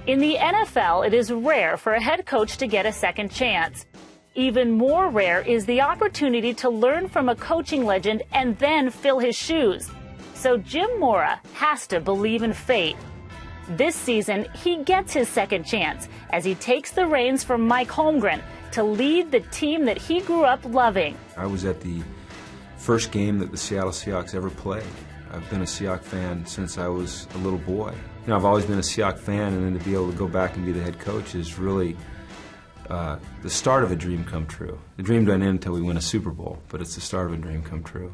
In the NFL, it is rare for a head coach to get a second chance. Even more rare is the opportunity to learn from a coaching legend and then fill his shoes. So Jim Mora has to believe in fate. This season, he gets his second chance as he takes the reins from Mike Holmgren to lead the team that he grew up loving. I was at the first game that the Seattle Seahawks ever played. I've been a Seahawks fan since I was a little boy. You know, I've always been a Seahawks fan, and then to be able to go back and be the head coach is really the start of a dream come true. The dream doesn't end until we win a Super Bowl, but it's the start of a dream come true.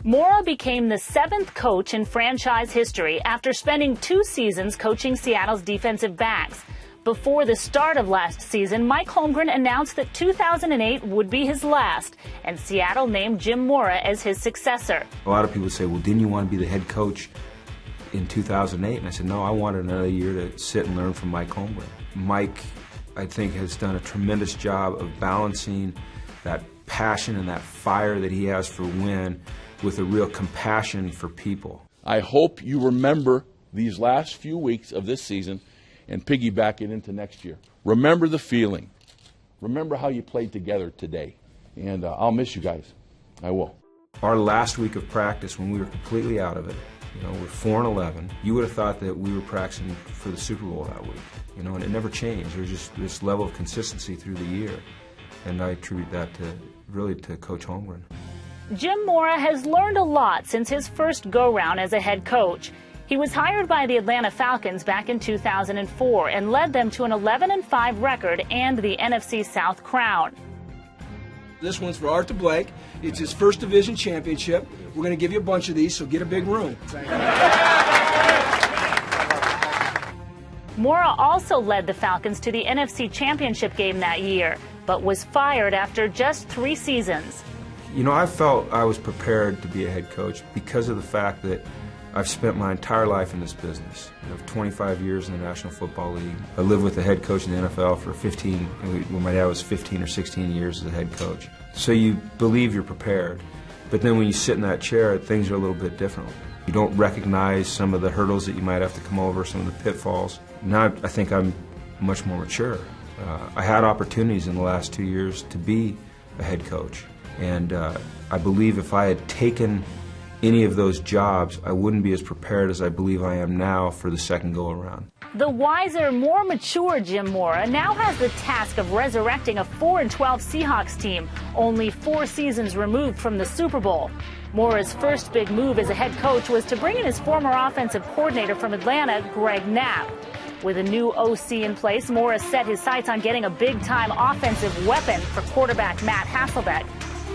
Mora became the 7th coach in franchise history after spending 2 seasons coaching Seattle's defensive backs. Before the start of last season, Mike Holmgren announced that 2008 would be his last, and Seattle named Jim Mora as his successor. A lot of people say, well, didn't you want to be the head coach in 2008? And I said, no, I wanted another year to sit and learn from Mike Holmgren. Mike, I think, has done a tremendous job of balancing that passion and that fire that he has for win with a real compassion for people. I hope you remember these last few weeks of this season and piggyback it into next year. Remember the feeling. Remember how you played together today. And I'll miss you guys. I will. Our last week of practice, when we were completely out of it, you know, we're 4-11. You would have thought that we were practicing for the Super Bowl that week, you know, and it never changed. There was just this level of consistency through the year, and I attribute that to Coach Holmgren. Jim Mora has learned a lot since his first go-round as a head coach. He was hired by the Atlanta Falcons back in 2004 and led them to an 11-5 record and the NFC South crown. This one's for Arthur Blake. It's his first division championship. We're going to give you a bunch of these, so get a big room. Mora also led the Falcons to the NFC Championship game that year, but was fired after just 3 seasons. You know, I felt I was prepared to be a head coach because of the fact that I've spent my entire life in this business. I have 25 years in the National Football League. I lived with the head coach in the NFL for 15, when my dad was 15 or 16 years as a head coach. So you believe you're prepared, but then when you sit in that chair, things are a little bit different. You don't recognize some of the hurdles that you might have to come over, some of the pitfalls. Now I think I'm much more mature. I had opportunities in the last 2 years to be a head coach, and I believe if I had taken any of those jobs, I wouldn't be as prepared as I believe I am now for the second go-around. The wiser, more mature Jim Mora now has the task of resurrecting a 4-12 Seahawks team, only 4 seasons removed from the Super Bowl. Mora's first big move as a head coach was to bring in his former offensive coordinator from Atlanta, Greg Knapp. With a new OC in place, Mora set his sights on getting a big-time offensive weapon for quarterback Matt Hasselbeck.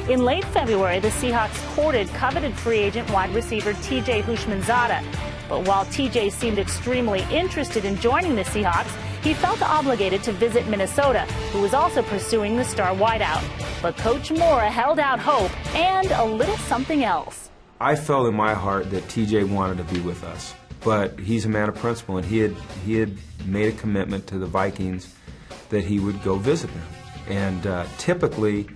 In late February, the Seahawks courted coveted free agent wide receiver T.J. Houshmandzadeh. But while T.J. seemed extremely interested in joining the Seahawks, he felt obligated to visit Minnesota, who was also pursuing the star wideout. But Coach Mora held out hope and a little something else. I felt in my heart that T.J. wanted to be with us, but he's a man of principle, and he had made a commitment to the Vikings that he would go visit them. And typically,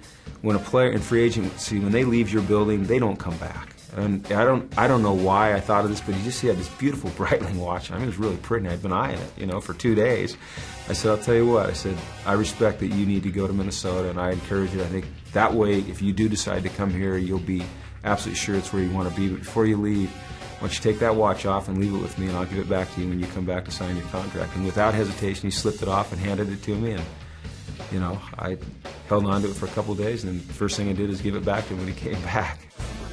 when a player in free agency, when they leave your building, they don't come back. And I don't know why I thought of this, but he had this beautiful Breitling watch. I mean, it was really pretty. I'd been eyeing it, you know, for 2 days. I said, I'll tell you what. I said, I respect that you need to go to Minnesota, and I encourage you. I think that way, if you do decide to come here, you'll be absolutely sure it's where you want to be. But before you leave, why don't you take that watch off and leave it with me, and I'll give it back to you when you come back to sign your contract. And without hesitation, he slipped it off and handed it to me. And you know, I held on to it for a couple of days, and the first thing I did is give it back to him when he came back.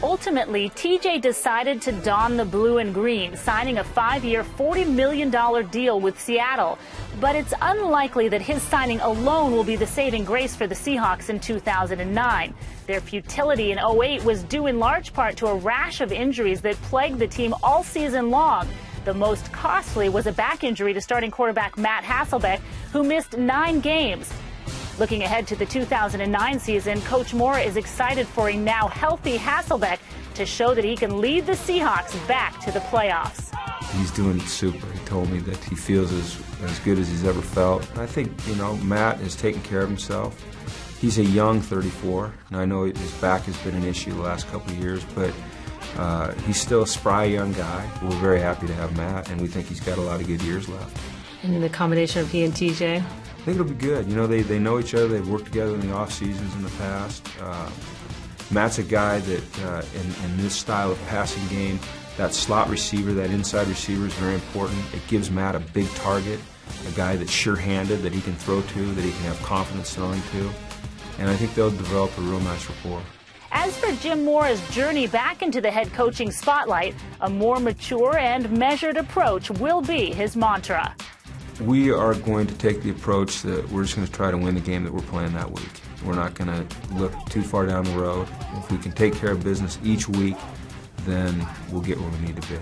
Ultimately, TJ decided to don the blue and green, signing a 5-year, $40 million deal with Seattle. But it's unlikely that his signing alone will be the saving grace for the Seahawks in 2009. Their futility in 2008 was due in large part to a rash of injuries that plagued the team all season long. The most costly was a back injury to starting quarterback Matt Hasselbeck, who missed 9 games. Looking ahead to the 2009 season, Coach Mora is excited for a now healthy Hasselbeck to show that he can lead the Seahawks back to the playoffs. He's doing super. He told me that he feels as good as he's ever felt. I think, you know, Matt has taken care of himself. He's a young 34, and I know his back has been an issue the last couple of years, but he's still a spry young guy. We're very happy to have Matt, and we think he's got a lot of good years left. And the combination of he and TJ? I think it'll be good. You know, they know each other. They've worked together in the off seasons in the past. Matt's a guy that, in this style of passing game, that slot receiver, that inside receiver is very important. It gives Matt a big target, a guy that's sure-handed, that he can throw to, that he can have confidence throwing to. And I think they'll develop a real nice rapport. As for Jim Mora's journey back into the head coaching spotlight, a more mature and measured approach will be his mantra. We are going to take the approach that we're just going to try to win the game that we're playing that week. We're not going to look too far down the road. If we can take care of business each week, then we'll get where we need to be.